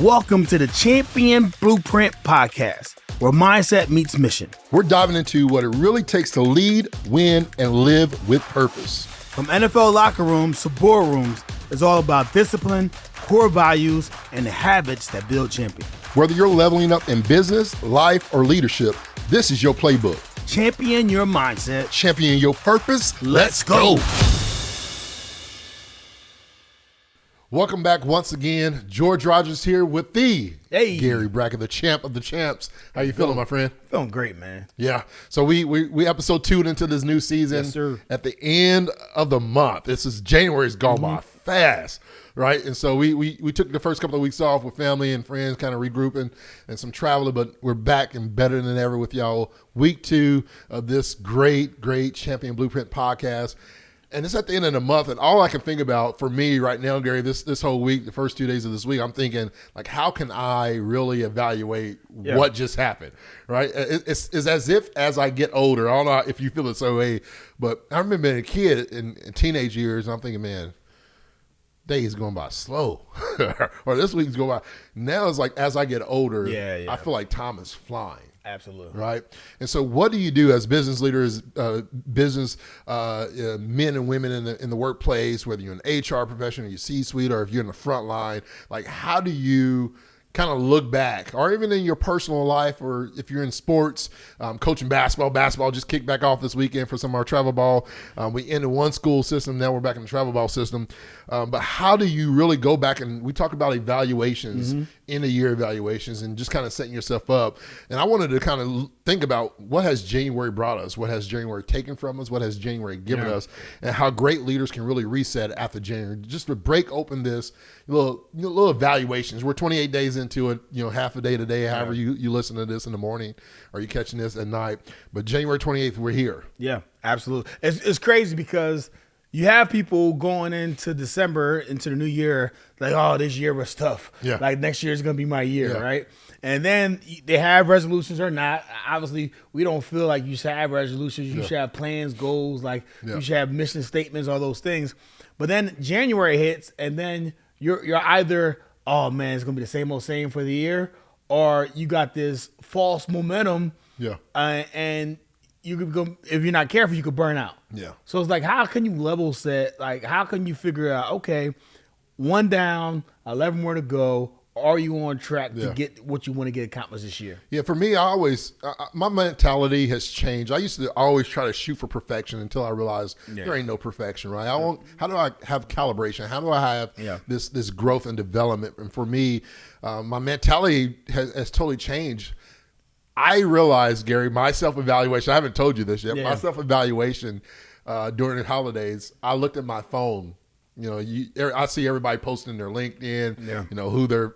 Welcome to the Champion Blueprint Podcast, where mindset meets mission. We're diving into what it really takes to lead, win, and live with purpose. From NFL locker rooms to boardrooms, it's all about discipline, core values, and the habits that build champions. Whether you're leveling up in business, life, or leadership, this is your playbook. Champion your mindset. Champion your purpose. Let's go. Welcome back once again. George Rogers here with the Gary Brackett, the champ of the champs. How you feeling, my friend? Feeling great, man. Yeah. So we episode 2 into this new season. Yes, sir. At the end of the month. This is January's gone by fast, right? And so we took the first couple of weeks off with family and friends, kind of regrouping and some traveling, but we're back and better than ever with y'all. Week 2 of this great Champion Blueprint podcast. And it's at the end of the month, and all I can think about for me right now, Gary, this whole week, the first 2 days of this week, I'm thinking, like, how can I really evaluate what just happened, right? It's as if as I get older, I don't know if you feel it so way, but I remember being a kid in teenage years, and I'm thinking, man, days going by slow, or this week's going by. Now it's like as I get older, I feel like time is flying. Absolutely. Right. And so what do you do as business leaders, business men and women in the workplace, whether you're an HR professional, you're C-suite, or if you're in the front line, like how do you kind of look back, or even in your personal life, or if you're in sports, coaching basketball just kicked back off this weekend for some of our travel ball. We ended one school system. Now we're back in the travel ball system. But how do you really go back? And we talk about evaluations, end of year evaluations, and just kind of setting yourself up. And I wanted to kind of think about what has January brought us, what has January taken from us, what has January given us, and how great leaders can really reset after January. Just to break open this little evaluations. We're 28 days into it, half a day today, however you listen to this in the morning, or you catching this at night. But January 28th, we're here. Yeah, absolutely. It's crazy because you have people going into December, into the new year, like, oh, this year was tough. Yeah. Like, next year is going to be my year, right? And then they have resolutions or not. Obviously, we don't feel like you should have resolutions. You should have plans, goals, like you should have mission statements, all those things. But then January hits, and then you're either, oh, man, it's going to be the same old same for the year, or you got this false momentum, and you could go, if you're not careful, you could burn out. Yeah. So it's like, how can you level set? Like, how can you figure out, okay, 1 down, 11 more to go. Are you on track to get what you want to get accomplished this year? Yeah, for me, my mentality has changed. I used to always try to shoot for perfection until I realized there ain't no perfection, right? How do I have calibration? How do I have this growth and development? And for me, my mentality has totally changed. I realized, Gary, my self-evaluation, I haven't told you this yet, my self-evaluation during the holidays, I looked at my phone. I see everybody posting their LinkedIn, who they're,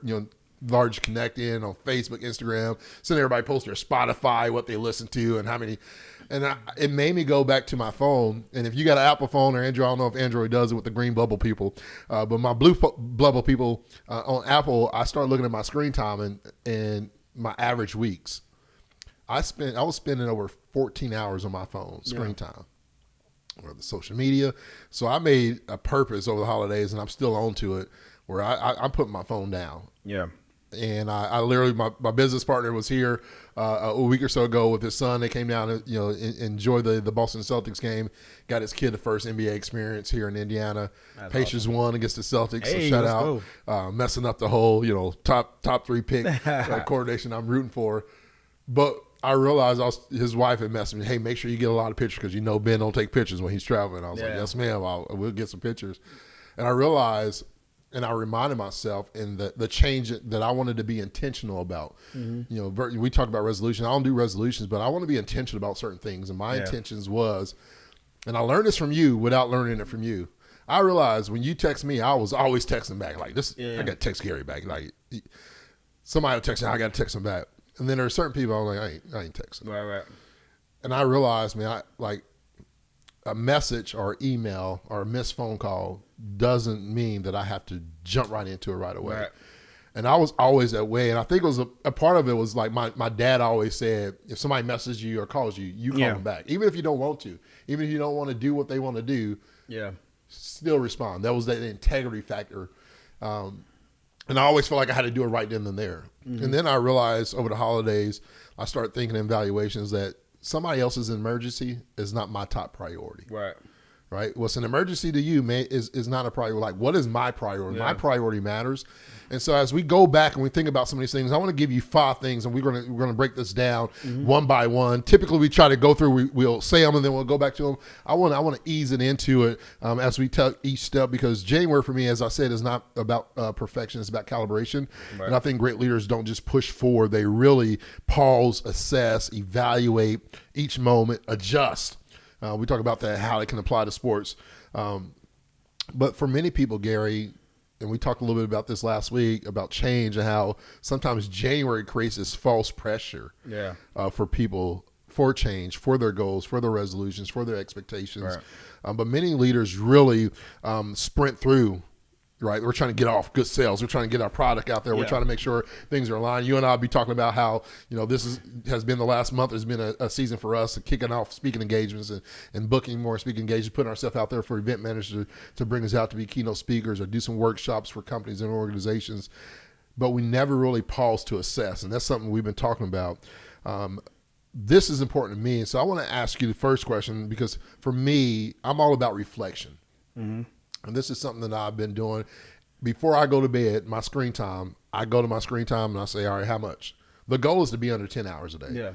large connect in on Facebook, Instagram, seeing everybody post their Spotify, what they listen to and how many. And it made me go back to my phone. And if you got an Apple phone or Android, I don't know if Android does it with the green bubble people, but my blue bubble people on Apple, I started looking at my screen time and my average weeks. I was spending over 14 hours on my phone, screen time. Or the social media. So I made a purpose over the holidays, and I'm still on to it, where I'm putting my phone down. Yeah. And I literally, my business partner was here a week or so ago with his son. They came down and, enjoy the Boston Celtics game. Got his kid the first NBA experience here in Indiana. That's Pacers won against the Celtics. Hey, so shout out. Messing up the whole, top 3 pick coordination I'm rooting for. But I realized his wife had messaged me, hey, make sure you get a lot of pictures because Ben don't take pictures when he's traveling. I was like, yes, ma'am, we'll get some pictures. And I realized, and I reminded myself in the change that I wanted to be intentional about. We talk about resolution. I don't do resolutions, but I want to be intentional about certain things. And my intentions was, and I learned this from you without learning it from you. I realized when you text me, I was always texting back like this. I got to text Gary back. Like somebody will text me, I got to text him back. And then there are certain people I'm like, I ain't texting. Right. And I realized, man, a message or email or a missed phone call doesn't mean that I have to jump right into it right away. Right. And I was always that way. And I think it was a part of it was like my dad always said, if somebody messages you or calls you, you call them back. Even if you don't want to. Even if you don't want to do what they want to do, still respond. That was the integrity factor. And I always felt like I had to do it right then and there. And then I realized over the holidays, I started thinking in valuations that somebody else's emergency is not my top priority. Right? What's an emergency to you is not a priority. Like, what is my priority? My priority matters. And so as we go back and we think about some of these things, I want to give you 5 things, and we're going to break this down one by one. Typically, we try to go through. We'll say them and then we'll go back to them. I want to ease it into it as we tell each step, because January for me, as I said, is not about perfection. It's about calibration. And I think great leaders don't just push forward; they really pause, assess, evaluate each moment, adjust. We talk about that, how it can apply to sports. But for many people, Gary, and we talked a little bit about this last week about change and how sometimes January creates this false pressure for people for change, for their goals, for their resolutions, for their expectations. But many leaders really sprint through. Right, we're trying to get off good sales. We're trying to get our product out there. We're trying to make sure things are aligned. You and I'll be talking about how this has been the last month. Has been a season for us kicking off speaking engagements and booking more speaking engagements, putting ourselves out there for event managers to bring us out to be keynote speakers or do some workshops for companies and organizations. But we never really pause to assess, and that's something we've been talking about. This is important to me, so I want to ask you the first question, because for me, I'm all about reflection. And this is something that I've been doing. Before I go to bed, my screen time, I go to my screen time and I say, all right, how much? The goal is to be under 10 hours a day.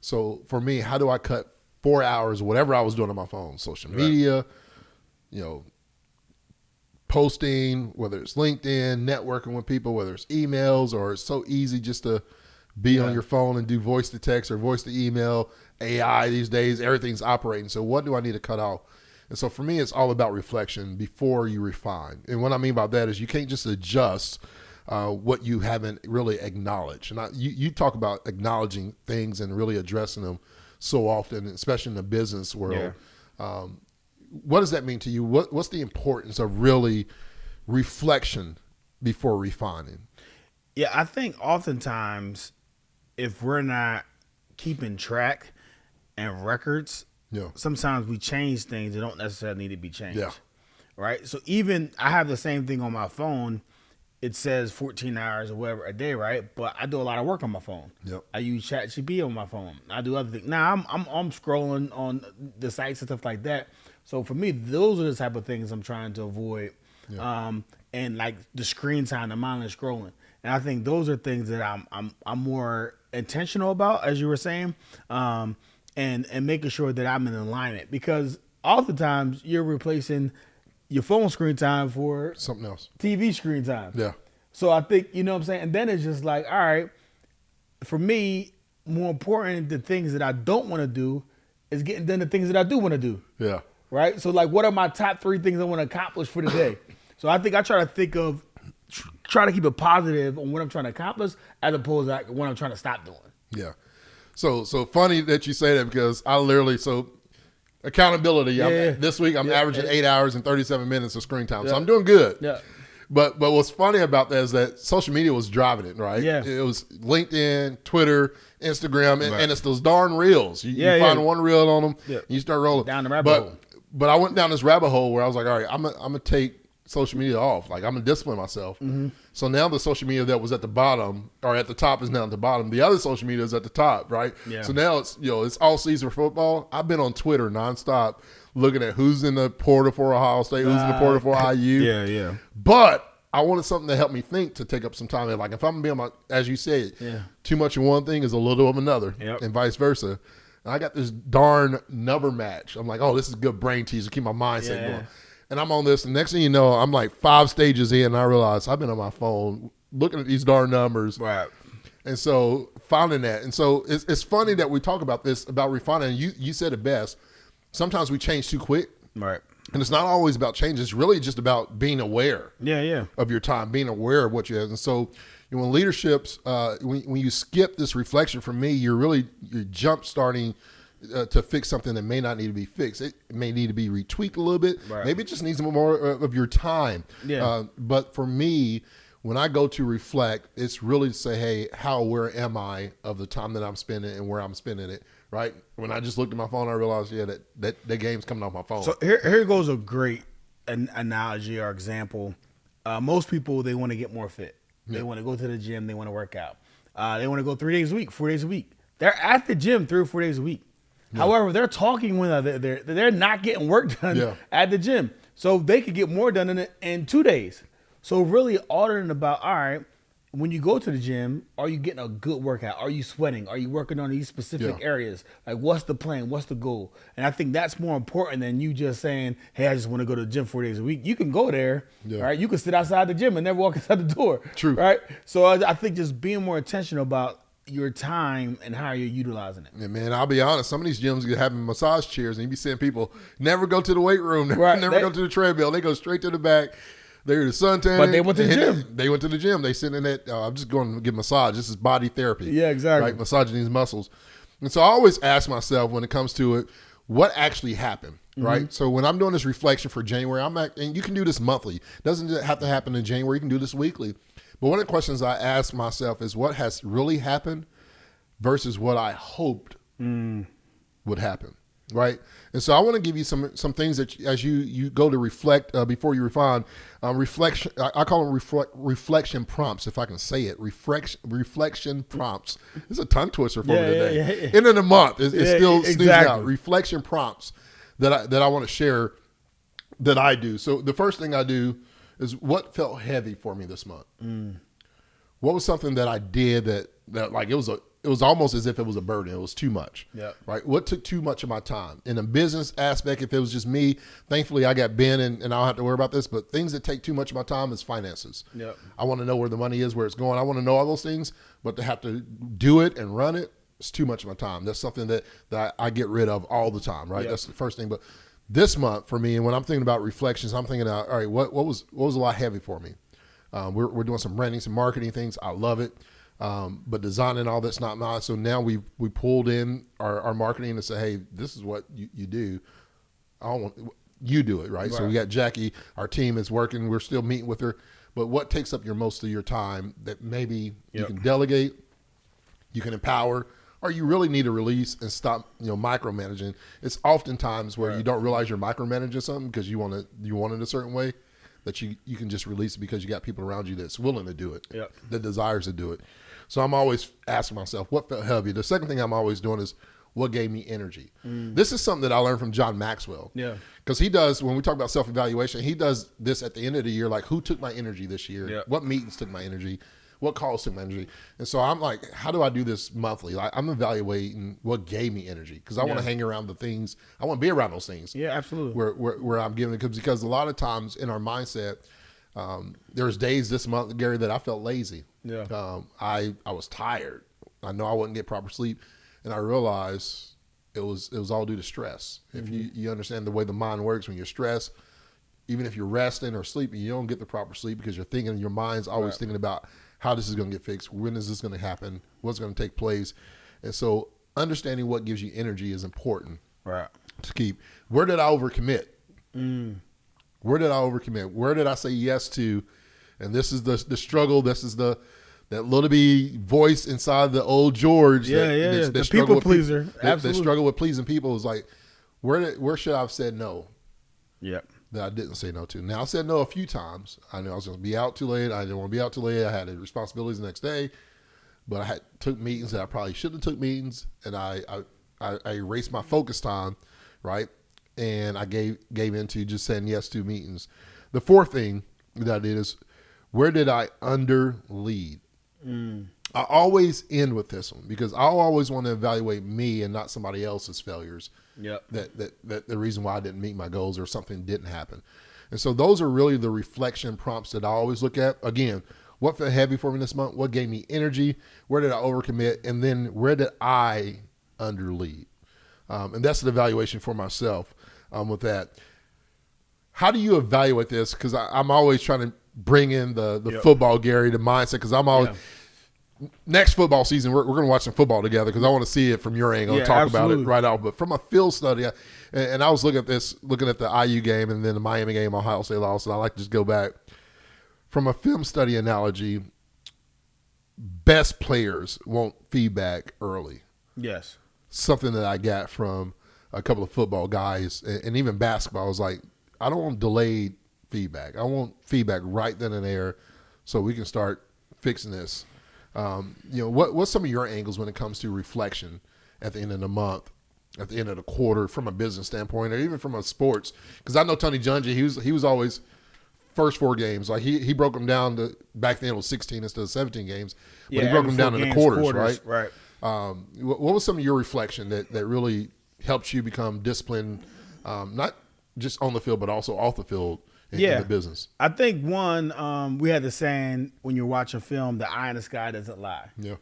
So for me, how do I cut 4 hours, whatever I was doing on my phone, social media, posting, whether it's LinkedIn, networking with people, whether it's emails, or it's so easy just to be on your phone and do voice to text or voice to email. AI these days, everything's operating. So what do I need to cut off? And so for me, it's all about reflection before you refine. And what I mean by that is you can't just adjust what you haven't really acknowledged. And you talk about acknowledging things and really addressing them so often, especially in the business world. What does that mean to you? What's the importance of really reflection before refining? Yeah, I think oftentimes if we're not keeping track and records, sometimes we change things that don't necessarily need to be changed. Right? So even I have the same thing on my phone. It says 14 hours or whatever a day, right? But I do a lot of work on my phone. I use ChatGPT on my phone. I do other things. Now I'm scrolling on the sites and stuff like that. So for me, those are the type of things I'm trying to avoid. And like the screen time, the mindless scrolling. And I think those are things that I'm more intentional about, as you were saying. And making sure that I'm in alignment, because oftentimes you're replacing your phone screen time for something else, TV screen time. So I think, you know what I'm saying? And then it's just like, all right, for me, more important, the things that I don't want to do is getting done the things that I do want to do. Right? So like, what are my top 3 things I want to accomplish for the day? So I think I try to keep it positive on what I'm trying to accomplish as opposed to what I'm trying to stop doing. So funny that you say that, because I literally, accountability. This week I'm averaging 8 hours and 37 minutes of screen time. So I'm doing good. But what's funny about that is that social media was driving it, right? It was LinkedIn, Twitter, Instagram, and it's those darn reels. You find one reel on them, and you start rolling. Down the rabbit hole. But I went down this rabbit hole where I was like, all right, I'm gonna take social media off. Like, I'm gonna discipline myself. So now the social media that was at the bottom or at the top is now at the bottom. The other social media is at the top, right? So now it's it's all season for football. I've been on Twitter nonstop looking at who's in the portal for Ohio State, who's in the portal for IU. But I wanted something to help me think, to take up some time. Like, if I'm being as you said, too much of one thing is a little of another, and vice versa. And I got this darn number match. I'm like, oh, this is a good brain teaser, keep my mindset going. And I'm on this, and next thing you know, I'm like 5 stages in, and I realize I've been on my phone looking at these darn numbers. And so finding that. And so it's funny that we talk about this, about refining. You said it best. Sometimes we change too quick. And it's not always about change. It's really just about being aware of your time, being aware of what you have. And so when leaderships, when you skip this reflection, for me, you're jump starting to fix something that may not need to be fixed. It may need to be retweaked a little bit. Maybe it just needs more of your time. But for me, when I go to reflect, it's really to say, hey, where am I of the time that I'm spending and where I'm spending it, right? When I just looked at my phone, I realized, that game's coming off my phone. So here goes a great analogy or example. Most people, they want to get more fit. They want to go to the gym. They want to work out. They want to go 3 days a week, 4 days a week. They're at the gym 3 or 4 days a week. Yeah. However, they're talking when they're not getting work done at the gym. So they could get more done in 2 days. So really ordering about, all right, when you go to the gym, are you getting a good workout? Are you sweating? Are you working on these specific areas? Like, what's the plan? What's the goal? And I think that's more important than you just saying, hey, I just want to go to the gym 4 days a week. You can go there, right? You can sit outside the gym and never walk inside the door. True. Right? So I think just being more intentional about your time and how you're utilizing it. Yeah, man, I'll be honest. Some of these gyms are having massage chairs, and you be seeing people never go to the weight room, never go to the treadmill. They go straight to the back. They're the suntan. But they went to the gym. They went to the gym. They sit in that. I'm just going to get a massage. This is body therapy. Yeah, exactly. Right, massaging these muscles. And so I always ask myself when it comes to it, what actually happened, right? So when I'm doing this reflection for January, and you can do this monthly. It doesn't have to happen in January. You can do this weekly. But one of the questions I ask myself is what has really happened versus what I hoped would happen, right? And so I want to give you some things that as you go to reflect before you refine, reflection. I call them reflection prompts, if I can say it. Reflection prompts. It's a tongue twister for me today. End of the month, it's still sneezing out. Reflection prompts that I want to share that I do. So the first thing I do is what felt heavy for me this month. What was something that I did that like it was almost as if it was a burden. It was too much. Yeah. Right. What took too much of my time? In a business aspect, if it was just me, thankfully I got Ben and I don't have to worry about this, but things that take too much of my time is finances. Yeah. I want to know where the money is, where it's going. I want to know all those things, but to have to do it and run it, it's too much of my time. That's something that I get rid of all the time. Right. Yep. That's the first thing. But this month for me, and when I'm thinking about reflections, I'm thinking about, all right, what was a lot heavy for me? We're doing some branding, some marketing things. I love it. But designing all that's not mine. So now we pulled in our marketing and say, hey, this is what you do. I don't want you do it, right? So we got Jackie, our team is working. We're still meeting with her. But what takes up most of your time that maybe you can delegate, you can empower, or you really need to release and stop, micromanaging. It's oftentimes where you don't realize you're micromanaging something because you want it a certain way, that you can just release it because you got people around you that's willing to do it, that desires to do it. So I'm always asking myself, what felt heavy? The second thing I'm always doing is what gave me energy. This is something that I learned from John Maxwell. Yeah. Because he does, when we talk about self-evaluation, he does this at the end of the year, like who took my energy this year? Yeah. What meetings took my energy? What calls took my energy? And so I'm like, how do I do this monthly? Like I'm evaluating what gave me energy because I want to hang around the things. I want to be around those things. Yeah, absolutely. Where I'm giving it because a lot of times in our mindset, there's days this month, Gary, that I felt lazy. Yeah. I was tired. I know I wouldn't get proper sleep, and I realized it was all due to stress. If you understand the way the mind works, when you're stressed, even if you're resting or sleeping, you don't get the proper sleep because you're thinking. Your mind's always thinking about how this is going to get fixed. When is this going to happen? What's going to take place? And so understanding what gives you energy is important to keep. Where did I overcommit? Where did I overcommit? Where did I say yes to? And this is the struggle. This is that little bitty voice inside the old George. The people pleaser. Absolutely. That struggle with pleasing people is like, where should I have said no? Yep. That I didn't say no to. Now I said no a few times. I knew I was going to be out too late. I didn't want to be out too late. I had responsibilities the next day, but I took meetings that I probably shouldn't have took meetings, and I erased my focus time, right? And I gave into just saying yes to meetings. The fourth thing that I did is, where did I under lead? I always end with this one because I always want to evaluate me and not somebody else's failures. Yep. That the reason why I didn't meet my goals or something didn't happen. And so those are really the reflection prompts that I always look at. Again, what felt heavy for me this month? What gave me energy? Where did I overcommit? And then where did I under lead? And that's an evaluation for myself with that. How do you evaluate this? Because I'm always trying to bring in the football, Gary, the mindset, because I'm always next football season, we're going to watch some football together because I want to see it from your angle and talk about it right out. But from a field study, and I was looking at the IU game and then the Miami game, Ohio State lost, and I like to just go back. From a film study analogy, best players want feedback early. Yes. Something that I got from a couple of football guys and even basketball. I was like, I don't want delayed feedback. I want feedback right then and there so we can start fixing this. What's some of your angles when it comes to reflection at the end of the month, at the end of the quarter, from a business standpoint, or even from a sports? Because I know Tony Dungy, he was always first 4 games. Like he broke them down to, back then it was 16 instead of 17 games, but he broke them down into quarters, right? Right. What was some of your reflection that really helps you become disciplined, not just on the field, but also off the field in the business? I think one, we had the saying, when you're watching film, the eye in the sky doesn't lie. Yeah.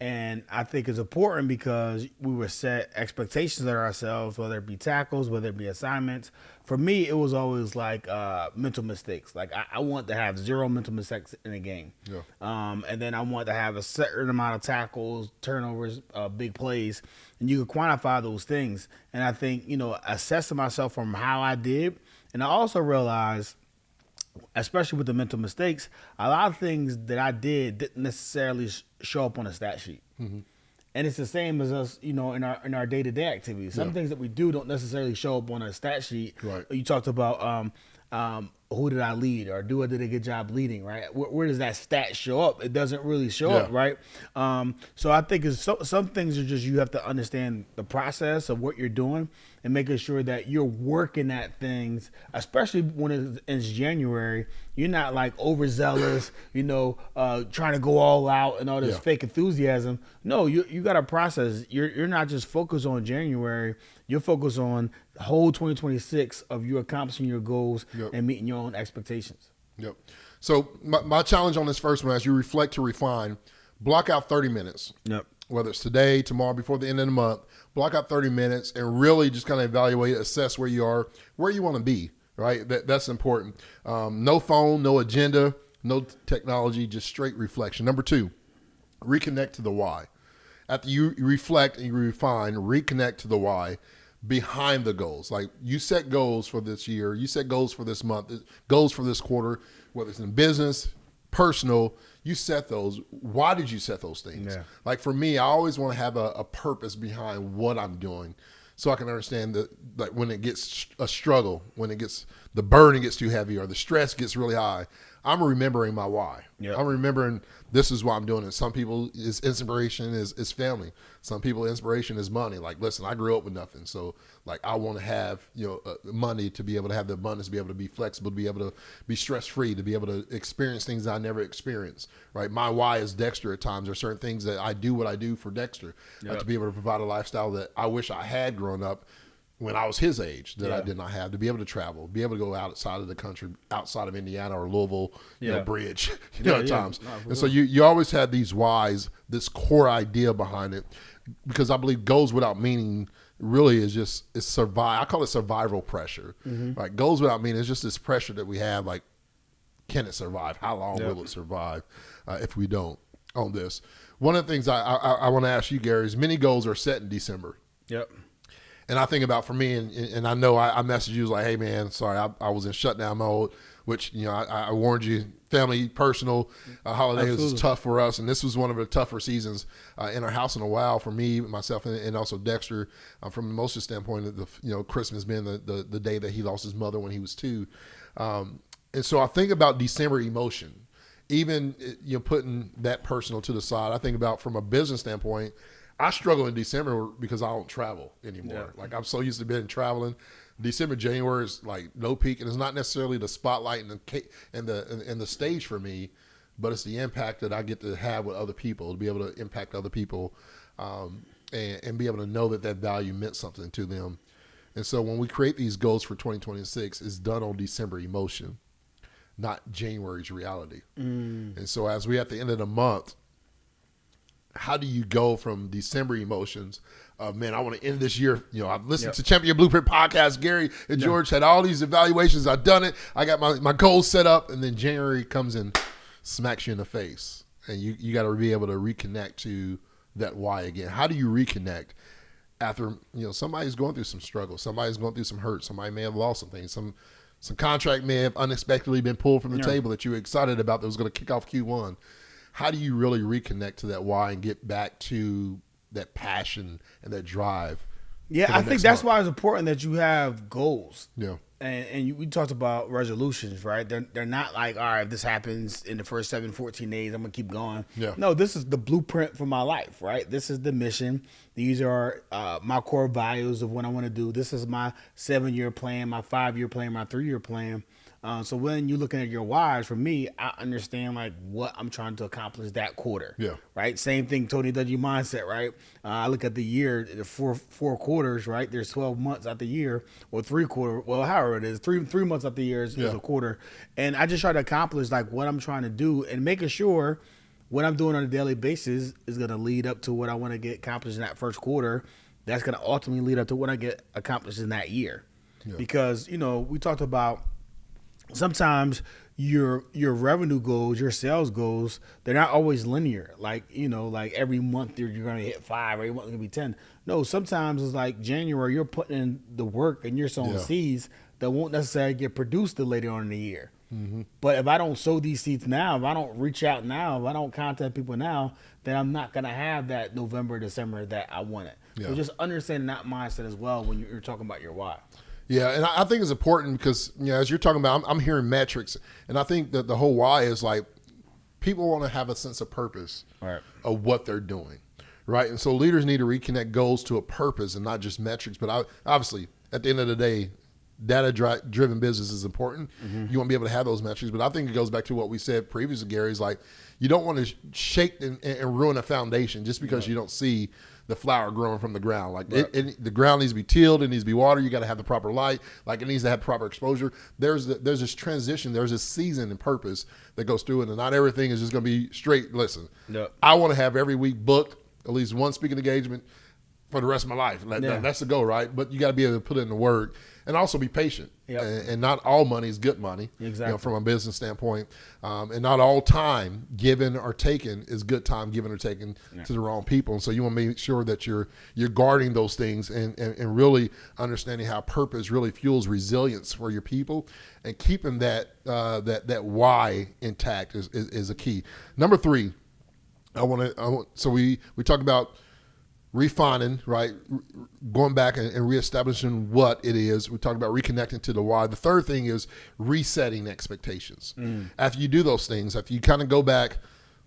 And I think it's important because we were set expectations of ourselves, whether it be tackles, whether it be assignments. For me, it was always like mental mistakes. Like I want to have 0 mental mistakes in a game. Yeah. And then I want to have a certain amount of tackles, turnovers, big plays. And you can quantify those things. And I think, assessing myself from how I did. And I also realized, especially with the mental mistakes, a lot of things that I didn't necessarily show up on a stat sheet. Mm-hmm. And it's the same as us, in our day-to-day activities. Some things that we do don't necessarily show up on a stat sheet. Right. You talked about who did I lead, or did a good job leading, right? Where does that stat show up? It doesn't really show up, right? So I think some things are just, you have to understand the process of what you're doing and making sure that you're working at things, especially when it's January. You're not like overzealous, trying to go all out and all this fake enthusiasm. No, you got a process. You're not just focused on January. You're focused on the whole 2026 of you accomplishing your goals and meeting your own expectations. Yep. So my challenge on this first one, as you reflect to refine, block out 30 minutes. Yep. Whether it's today, tomorrow, before the end of the month, block out 30 minutes and really just kind of evaluate, assess where you are, where you want to be, right? That's important. No phone, no agenda, no technology, just straight reflection. Number 2, reconnect to the why. After you reflect and you refine, reconnect to the why behind the goals. Like, you set goals for this year, you set goals for this month, goals for this quarter, whether it's in business, personal, you set those. Why did you set those things? Yeah. Like for me, I always want to have a purpose behind what I'm doing, so I can understand that, like, when it gets a struggle, when the burden gets too heavy or the stress gets really high, I'm remembering my why. Yep. I'm remembering this is why I'm doing it. Some people, inspiration is family. Some people, inspiration is money. Like, listen, I grew up with nothing, so like I want to have money to be able to have the abundance, to be able to be flexible, to be able to be stress free, to be able to experience things I never experienced. Right, my why is Dexter. At times, there are certain things that I do what I do for Dexter, to be able to provide a lifestyle that I wish I had grown up when I was his age, that I did not have, to be able to travel, be able to go outside of the country, outside of Indiana or Louisville, bridge, at times. And so you always had these whys, this core idea behind it, because I believe goals without meaning really is survive. I call it survival pressure. Mm-hmm. Like, goals without meaning is just this pressure that we have. Like, can it survive? How long will it survive if we don't on this? One of the things I want to ask you, Gary, is many goals are set in December. Yep. And I think about, for me, and I know I messaged you, like, hey, man, sorry, I was in shutdown mode, which, I warned you, family, personal, holiday was tough for us. And this was one of the tougher seasons in our house in a while for me, myself, and also Dexter, from the emotional standpoint of Christmas being the day that he lost his mother when he was 2. And so I think about December emotion, even, putting that personal to the side. I think about, from a business standpoint, I struggle in December because I don't travel anymore. Yeah. Like, I'm so used to being traveling. December, January is like no peak, and it's not necessarily the spotlight and the stage for me, but it's the impact that I get to have with other people, to be able to impact other people, and be able to know that value meant something to them. And so when we create these goals for 2026, it's done on December emotion, not January's reality. And so as we at the end of the month, how do you go from December emotions of, man, I want to end this year. I've listened to Champion Blueprint podcast. Gary and George had all these evaluations. I've done it. I got my goals set up. And then January comes and smacks you in the face. And you got to be able to reconnect to that why again. How do you reconnect after, somebody's going through some struggle. Somebody's going through some hurt. Somebody may have lost some things. Some contract may have unexpectedly been pulled from the table that you were excited about that was going to kick off Q1. How do you really reconnect to that why and get back to that passion and that drive? Yeah, I think that's why it's important that you have goals. Yeah. we talked about resolutions, right? They're not like, all right, if this happens in the first 14 days, I'm gonna keep going. Yeah. No, this is the blueprint for my life, right? This is the mission. These are my core values of what I want to do. This is my 7-year plan, my 5-year plan, my 3-year plan. So when you're looking at your whys, for me, I understand like what I'm trying to accomplish that quarter. Yeah. Right. Same thing. Tony does your mindset. Right. I look at the year, the four quarters. Right. There's 12 months out the year, or 3 quarter. Well, however it is, three months out the year is a quarter. And I just try to accomplish like what I'm trying to do and making sure what I'm doing on a daily basis is going to lead up to what I want to get accomplished in that first quarter. That's going to ultimately lead up to what I get accomplished in that year. Yeah. Because we talked about. Sometimes your revenue goals, your sales goals, they're not always linear. Like, like every month you're going to hit 5, every month it's going to be 10. No, sometimes it's like January, you're putting in the work and you're sowing seeds that won't necessarily get produced till later on in the year. Mm-hmm. But if I don't sow these seeds now, if I don't reach out now, if I don't contact people now, then I'm not going to have that November, December that I wanted. Yeah. So just understanding that mindset as well when you're talking about your why. Yeah, and I think it's important because, as you're talking about, I'm hearing metrics, and I think that the whole why is like people want to have a sense of purpose of what they're doing, right? And so leaders need to reconnect goals to a purpose and not just metrics. But obviously, at the end of the day, data-driven business is important. Mm-hmm. You want to be able to have those metrics. But I think it goes back to what we said previously, Gary, is like you don't want to shake and ruin a foundation just because you don't see the flower growing from the ground. Like the ground needs to be tilled, it needs to be watered, you got to have the proper light, like it needs to have proper exposure. There's this transition, there's this season and purpose that goes through it, and not everything is just going to be straight. Listen, I want to have every week booked at least one speaking engagement for the rest of my life. That's the goal, right? But you got to be able to put it in the work and also be patient. Yep. And not all money is good money, exactly. From a business standpoint. And not all time given or taken is good time given or taken to the wrong people. And so you want to make sure that you're guarding those things and really understanding how purpose really fuels resilience for your people, and keeping that why intact is a key. Number 3, so we talk about refining, right? Going back and reestablishing what it is. We talked about reconnecting to the why. The third thing is resetting expectations. After you do those things, after you kind of go back,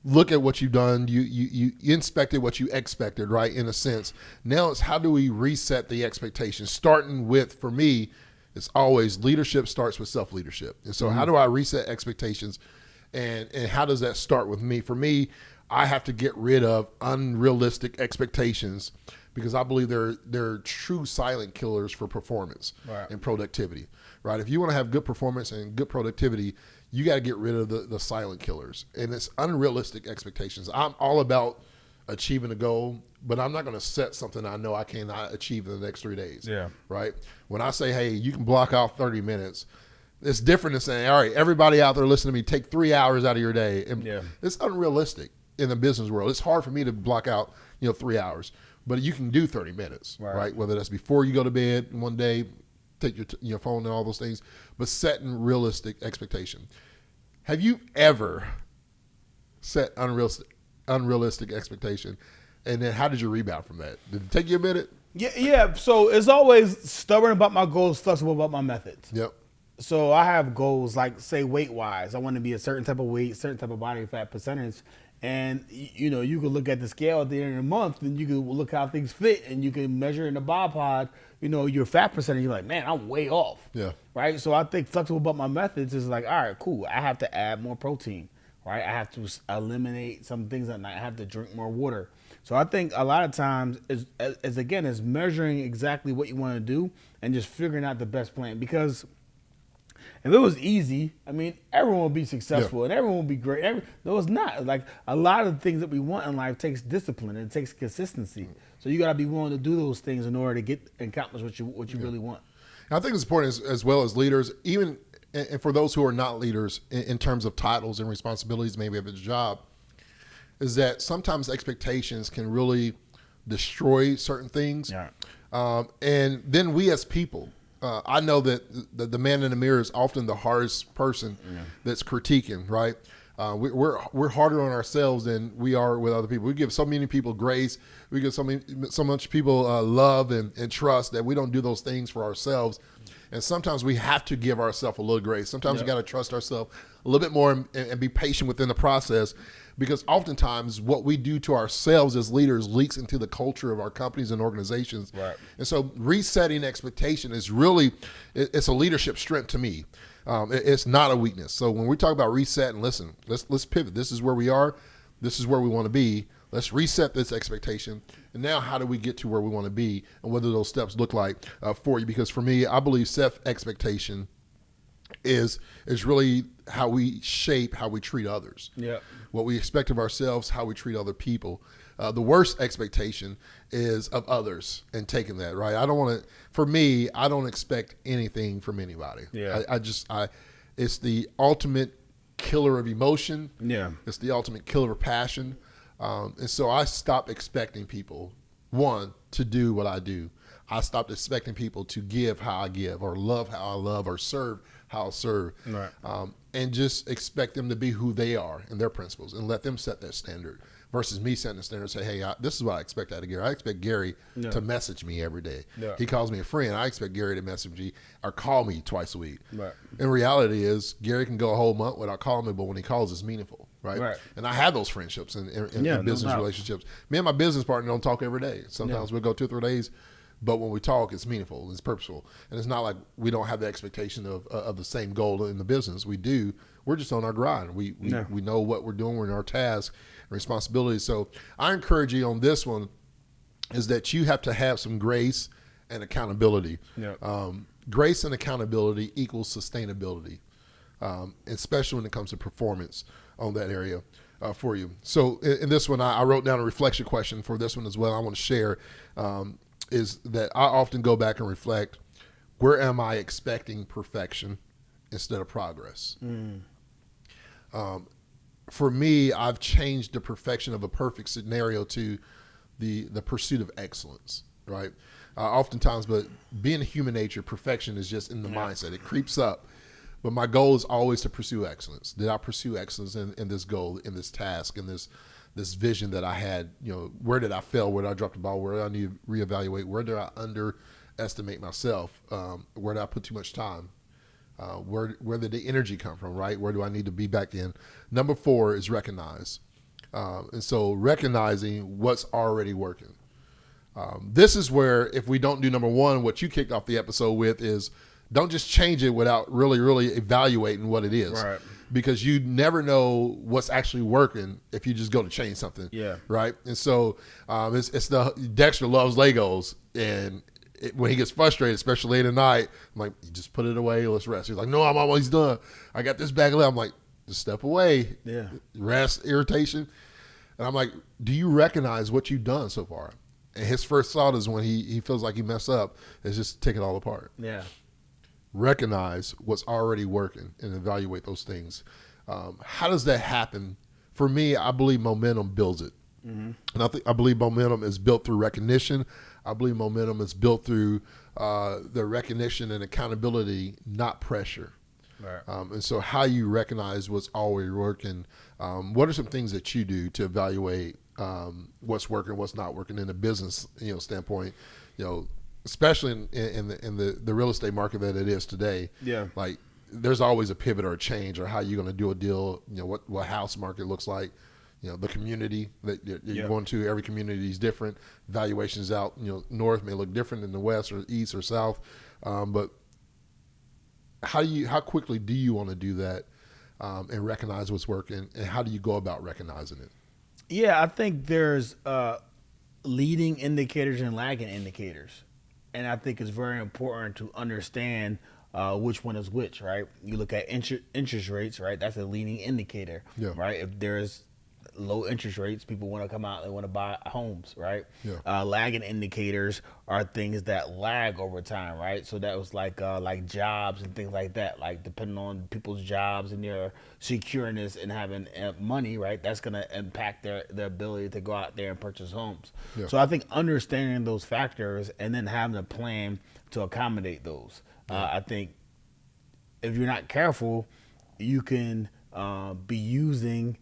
look at what you've done, you inspected what you expected, right? In a sense. Now it's how do we reset the expectations? Starting with, for me, it's always leadership starts with self-leadership. And so how do I reset expectations? And how does that start with me? For me, I have to get rid of unrealistic expectations because I believe they're true silent killers for performance and productivity, right? If you want to have good performance and good productivity, you got to get rid of the silent killers. And it's unrealistic expectations. I'm all about achieving a goal, but I'm not going to set something I know I cannot achieve in the next 3 days, right? When I say, hey, you can block out 30 minutes, it's different than saying, all right, everybody out there listening to me, take 3 hours out of your day. And it's unrealistic. In the business world, it's hard for me to block out, 3 hours, but you can do 30 minutes, right? Whether that's before you go to bed one day, take your phone and all those things, but setting realistic expectation. Have you ever set unrealistic expectation, and then how did you rebound from that? Did it take you a minute? Yeah. So it's always stubborn about my goals, flexible about my methods. Yep. So I have goals like, say, weight-wise. I want to be a certain type of weight, certain type of body fat percentage. And, you can look at the scale at the end of the month and you can look how things fit and you can measure in the BioPod, your fat percentage. You're like, man, I'm way off. Yeah. Right. So I think flexible about my methods is like, all right, cool. I have to add more protein. Right. I have to eliminate some things at night. I have to drink more water. So I think a lot of times is measuring exactly what you want to do and just figuring out the best plan. Because if it was easy, everyone would be successful and everyone would be great. No, it's not. Like a lot of the things that we want in life takes discipline and it takes consistency. So you got to be willing to do those things in order to get and accomplish what you really want. And I think it's important as well as leaders, even and for those who are not leaders in terms of titles and responsibilities, maybe of a job, is that sometimes expectations can really destroy certain things. Yeah. And then we as people. I know that the man in the mirror is often the hardest person that's critiquing, right? We're harder on ourselves than we are with other people. We give so many people grace. We give so much people love and trust that we don't do those things for ourselves. And sometimes we have to give ourselves a little grace. Sometimes we got to trust ourselves a little bit more and be patient within the process, because oftentimes what we do to ourselves as leaders leaks into the culture of our companies and organizations. Right. And so resetting expectation is really, it's a leadership strength to me. It's not a weakness. So when we talk about reset, and listen, let's pivot. This is where we are. This is where we want to be. Let's reset this expectation. And now how do we get to where we want to be, and what do those steps look like for you? Because for me, I believe self-expectation is really how we shape how we treat others. Yeah. What we expect of ourselves, how we treat other people. The worst expectation is of others, and taking that, right? I don't want to, for me, I don't expect anything from anybody. Yeah. It's the ultimate killer of emotion. Yeah. It's the ultimate killer of passion. And so I stopped expecting people, one, to do what I do. I stopped expecting people to give how I give, or love how I love, or serve how I serve. Right. And just expect them to be who they are and their principles, and let them set that standard, versus me setting the standard and say, hey, this is what I expect out of Gary. I expect Gary to message me every day. Yeah. He calls me a friend. I expect Gary to message me or call me twice a week. Right. And reality is, Gary can go a whole month without calling me, but when he calls, it's meaningful. Right. And I have those friendships and business relationships. Me and my business partner don't talk every day. Sometimes we'll go 2 or 3 days, but when we talk, it's meaningful, it's purposeful. And it's not like we don't have the expectation of the same goal in the business. We do. We're just on our grind. We know what we're doing. We're in our tasks and responsibilities. So I encourage you on this one is that you have to have some grace and accountability. Yeah. Grace and accountability equals sustainability, especially when it comes to performance on that area for you. So in this one, I wrote down a reflection question for this one as well. I want to share is that I often go back and reflect, where am I expecting perfection instead of progress? For me, I've changed the perfection of a perfect scenario to the pursuit of excellence, right? Oftentimes, but being human nature, perfection is just in the mindset. It creeps up. But my goal is always to pursue excellence. Did I pursue excellence in this goal, in this task, in this vision that I had? Where did I fail? Where did I drop the ball? Where did I need to reevaluate? Where did I underestimate myself? Where did I put too much time? Where did the energy come from, right? Where do I need to be back in? Number 4 is recognize. And so recognizing what's already working. This is where, if we don't do number 1, what you kicked off the episode with is, don't just change it without really, really evaluating what it is. Right. Because you never know what's actually working if you just go to change something. Yeah. Right. And so it's the Dexter loves Legos, and when he gets frustrated, especially late at night, I'm like, just put it away. Let's rest. He's like, no, I'm almost done. I got this bag of Legos. I'm like, just step away. Yeah. Rest, irritation. And I'm like, do you recognize what you've done so far? And his first thought is, when he feels like he messed up, is just take it all apart. Yeah. Recognize what's already working and evaluate those things. How does that happen? For me, I believe momentum builds it. Mm-hmm. And I believe momentum is built through recognition. I believe momentum is built through the recognition and accountability, not pressure. Right. And so how you recognize what's already working, what are some things that you do to evaluate what's working, what's not working in a business standpoint, especially in the real estate market that it is today. Yeah. Like, there's always a pivot or a change, or how you're going to do a deal, what house market looks like, the community that you're going to. Every community is different. Valuations out, north may look different than the west or east or south. But how quickly do you want to do that and recognize what's working, and how do you go about recognizing it? Yeah, I think there's leading indicators and lagging indicators. And I think it's very important to understand which one is which, right? You look at interest rates, right? That's a leading indicator, right? If there's low interest rates, people want to come out and want to buy homes, right? Lagging indicators are things that lag over time, right? So that was like jobs and things like that, like depending on people's jobs and their secureness and having money, right? That's going to impact their ability to go out there and purchase homes. So I think understanding those factors and then having a plan to accommodate those. I think if you're not careful, you can be using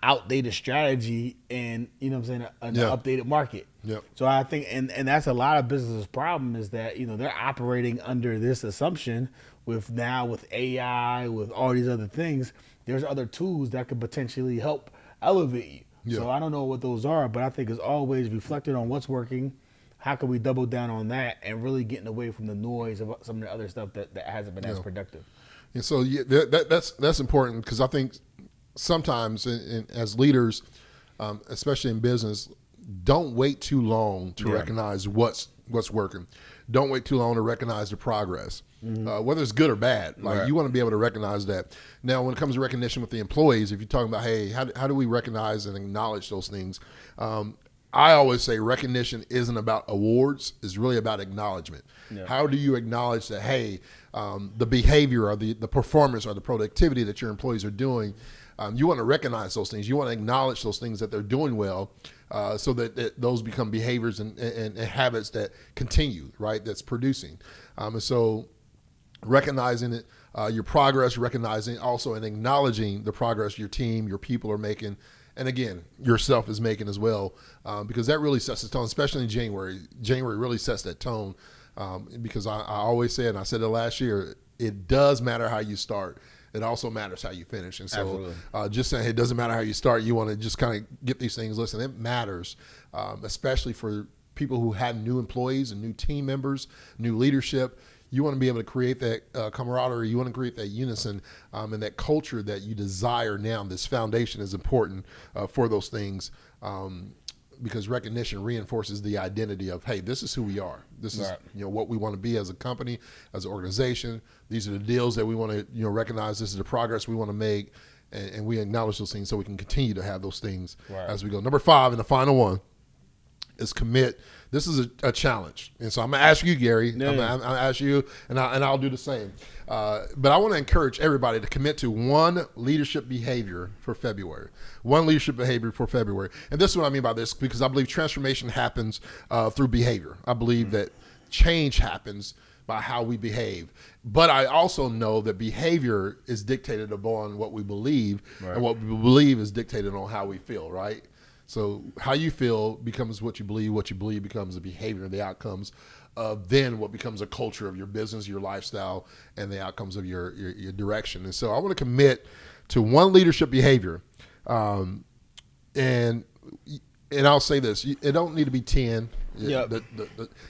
outdated strategy and an updated market. Yep. So I think and that's a lot of businesses' problem is that they're operating under this assumption with AI, with all these other things. There's other tools that could potentially help elevate you. Yeah. So I don't know what those are, but I think it's always reflected on what's working. How can we double down on that and really getting away from the noise of some of the other stuff that hasn't been as productive? And so that's important because I think sometimes as leaders, especially in business, don't wait too long to recognize what's working. Don't wait too long to recognize the progress, whether it's good or bad. Like you want to be able to recognize that. Now, when it comes to recognition with the employees, if you're talking about, hey, how do we recognize and acknowledge those things? I always say recognition isn't about awards; it's really about acknowledgement. Yeah. How do you acknowledge that? Hey, the behavior or the performance or the productivity that your employees are doing. You want to recognize those things. You want to acknowledge those things that they're doing well, so that those become behaviors and habits that continue, right? That's producing. And so recognizing it, your progress, recognizing also and acknowledging the progress your team, your people are making, and again, yourself is making as well, because that really sets the tone, especially in January. January really sets that tone, because I always say, and I said it last year, it does matter how you start. It also matters how you finish. And so just saying it doesn't matter how you start, you want to just kind of get these things. Listen, it matters, especially for people who had new employees and new team members, new leadership. You want to be able to create that camaraderie. You want to create that unison and that culture that you desire now. This foundation is important for those things, because recognition reinforces the identity of, hey, this is who we are. This is what we want to be as a company, as an organization. These are the deals that we want to recognize. This is the progress we want to make, and we acknowledge those things so we can continue to have those things as we go. Number 5, and the final one, is commit. This is a challenge, and so I'm gonna ask you, Gary. I'm gonna ask you, and I'll do the same. But I want to encourage everybody to commit to one leadership behavior for February. One leadership behavior for February, and this is what I mean by this, because I believe transformation happens through behavior. I believe that change happens by how we behave, but I also know that behavior is dictated upon what we believe, and what we believe is dictated on how we feel. Right. So how you feel becomes what you believe becomes the behavior, the outcomes of then what becomes a culture of your business, your lifestyle, and the outcomes of your direction. And so I want to commit to one leadership behavior. And I'll say this, it don't need to be 10. Yeah.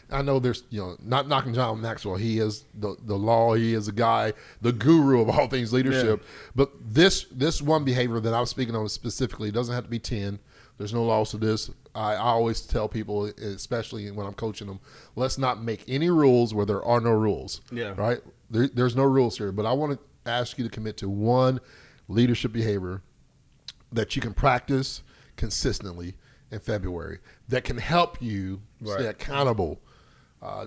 I know there's, not knocking John Maxwell. He is the law. He is a guy, the guru of all things leadership. Yeah. But this one behavior that I'm speaking on specifically doesn't have to be 10. There's no laws to this. I always tell people, especially when I'm coaching them, let's not make any rules where there are no rules. Yeah. Right? There's no rules here. But I want to ask you to commit to one leadership behavior that you can practice consistently in February that can help you stay accountable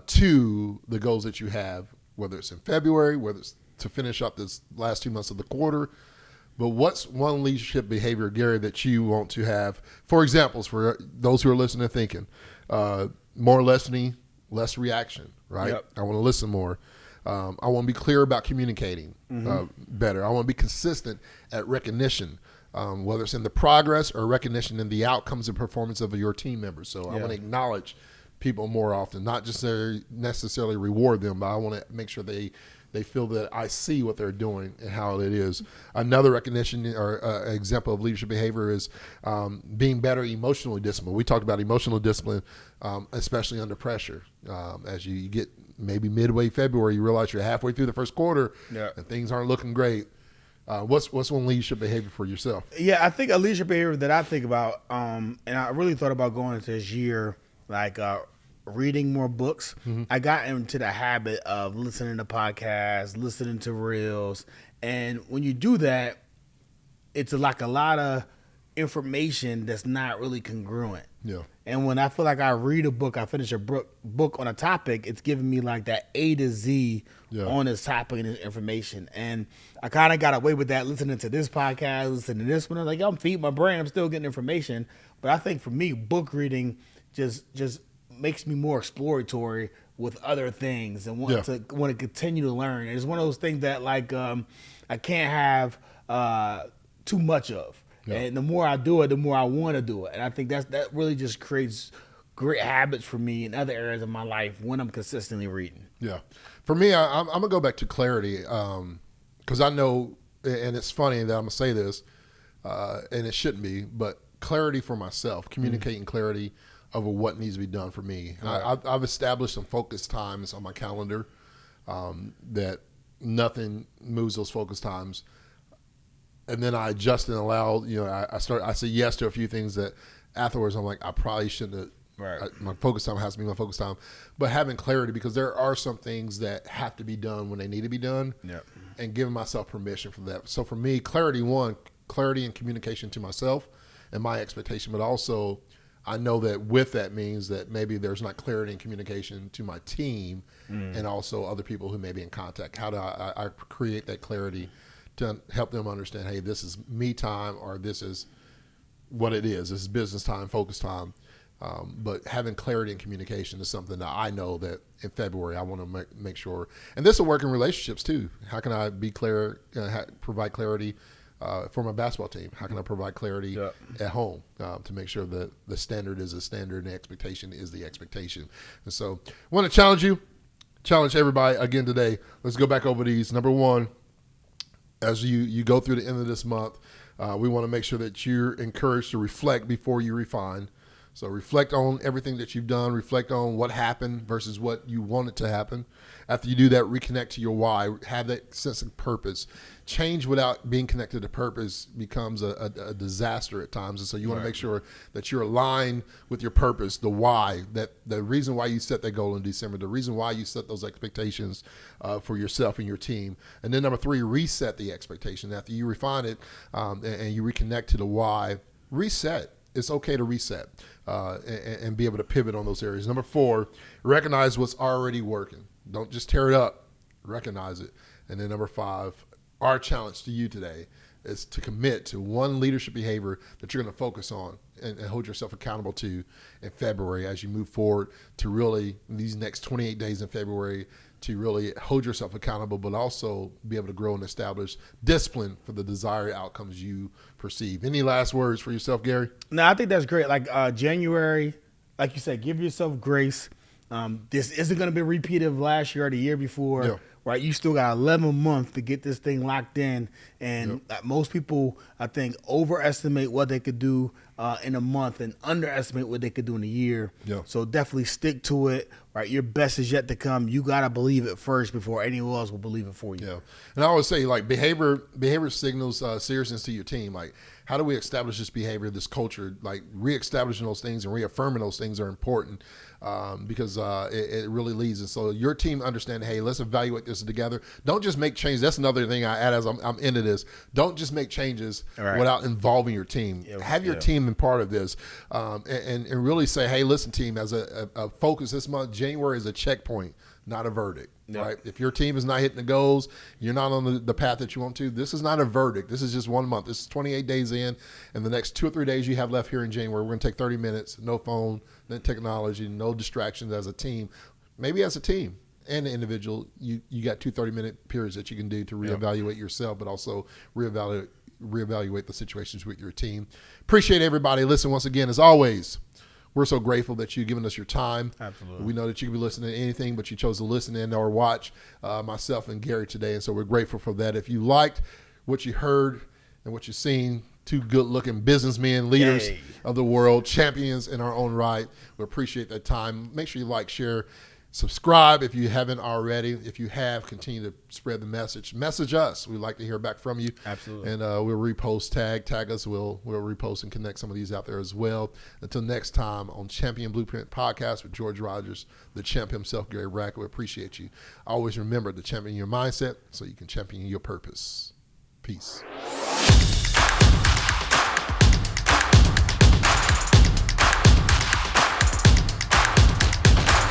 to the goals that you have, whether it's in February, whether it's to finish up this last 2 months of the quarter. But what's one leadership behavior, Gary, that you want to have? For examples, for those who are listening and thinking, more listening, less reaction, right? Yep. I want to listen more. I want to be clear about communicating better. I want to be consistent at recognition, whether it's in the progress or recognition in the outcomes and performance of your team members. So I want to acknowledge people more often, not just necessarily reward them, but I want to make sure they feel that I see what they're doing and how it is. Another recognition or example of leadership behavior is being better emotionally disciplined. We talked about emotional discipline, especially under pressure. As you get maybe midway February, you realize you're halfway through the first quarter and things aren't looking great. What's one leadership behavior for yourself? Yeah, I think a leadership behavior that I think about, and I really thought about going into this year, like reading more books. I got into the habit of listening to podcasts, listening to reels, and when you do that, it's like a lot of information that's not really congruent. Yeah. And when I feel like I read a book, I finish a book on a topic, it's giving me like that A to Z on this topic and this information. And I kind of got away with that listening to this podcast, listening to this one. I'm like, I'm feeding my brain, I'm still getting information. But I think for me, book reading just makes me more exploratory with other things and want to continue to learn. It's one of those things that like I can't have too much of. And the more I do it, the more I want to do it. And I think that really just creates great habits for me in other areas of my life when I'm consistently reading. Yeah. For me, I'm going to go back to clarity because I know, and it's funny that I'm going to say this, and it shouldn't be, but clarity for myself, communicating clarity over what needs to be done for me. Right. I've established some focus times on my calendar that nothing moves those focus times. And then I adjust and allow, I say yes to a few things that afterwards I'm like, I probably shouldn't have. Right. My focus time has to be my focus time. But having clarity, because there are some things that have to be done when they need to be done, and giving myself permission for that. So for me, clarity and communication to myself and my expectation, but also I know that with that means that maybe there's not clarity and communication to my team and also other people who may be in contact. How do I create that clarity to help them understand, hey, this is me time, or this is what it is. This is business time, focus time. But having clarity and communication is something that I know that in February I want to make sure. And this will work in relationships too. How can I be clear, provide clarity for my basketball team? How can I provide clarity at home to make sure that the standard is a standard and the expectation is the expectation? And so I want to challenge everybody again today. Let's go back over these. Number one, as you go through the end of this month, we want to make sure that you're encouraged to reflect before you refine. So reflect on everything that you've done. Reflect on what happened versus what you wanted to happen. After you do that, reconnect to your why. Have that sense of purpose. Change without being connected to purpose becomes a disaster at times. And so you want to make sure that you're aligned with your purpose, the why, that the reason why you set that goal in December, the reason why you set those expectations for yourself and your team. And then number 3, reset the expectation. After you refine it and you reconnect to the why, reset. It's okay to reset and be able to pivot on those areas. Number 4, recognize what's already working. Don't just tear it up. Recognize it. And then number 5, our challenge to you today is to commit to one leadership behavior that you're going to focus on and hold yourself accountable to in February as you move forward to really, these next 28 days in February, to really hold yourself accountable, but also be able to grow and establish discipline for the desired outcomes you perceive. Any last words for yourself, Gary? No, I think that's great. Like January, like you said, give yourself grace. This isn't going to be repeated of last year or the year before, right? You still got 11 months to get this thing locked in. And most people, I think, overestimate what they could do in a month and underestimate what they could do in a year. So definitely stick to it, right? Your best is yet to come. You got to believe it first before anyone else will believe it for you. And I always say, like, behavior signals seriousness to your team. Like, how do we establish this behavior, this culture? Like, reestablishing those things and reaffirming those things are important because it really leads. And so your team understand, hey, let's evaluate this together. Don't just make changes. That's another thing I add as I'm into this. Don't just make changes without involving your team. Have your team in part of this and really say, hey, listen, team, as a focus this month, January is a checkpoint, not a verdict. Right? If your team is not hitting the goals, you're not on the path that you want to, this is not a verdict. This is just 1 month. This is 28 days in, and the next 2 or 3 days you have left here in January, we're going to take 30 minutes, no phone, no technology, no distractions as a team. Maybe as a team and an individual, you got 2 30-minute periods that you can do to reevaluate yourself, but also reevaluate the situations with your team. Appreciate everybody. Listen, once again, as always, we're so grateful that you've given us your time. Absolutely. We know that you can be listening to anything, but you chose to listen in or watch myself and Gary today, and so we're grateful for that. If you liked what you heard and what you've seen, 2 good-looking businessmen, leaders of the world, champions in our own right, we appreciate that time. Make sure you like, share, subscribe if you haven't already. If you have, continue to spread the message. Message us. We'd like to hear back from you. Absolutely. And we'll repost, tag us. We'll repost and connect some of these out there as well. Until next time on Champion Blueprint Podcast with George Rogers, the champ himself, Gary Brackett. We appreciate you. Always remember to champion your mindset so you can champion your purpose. Peace.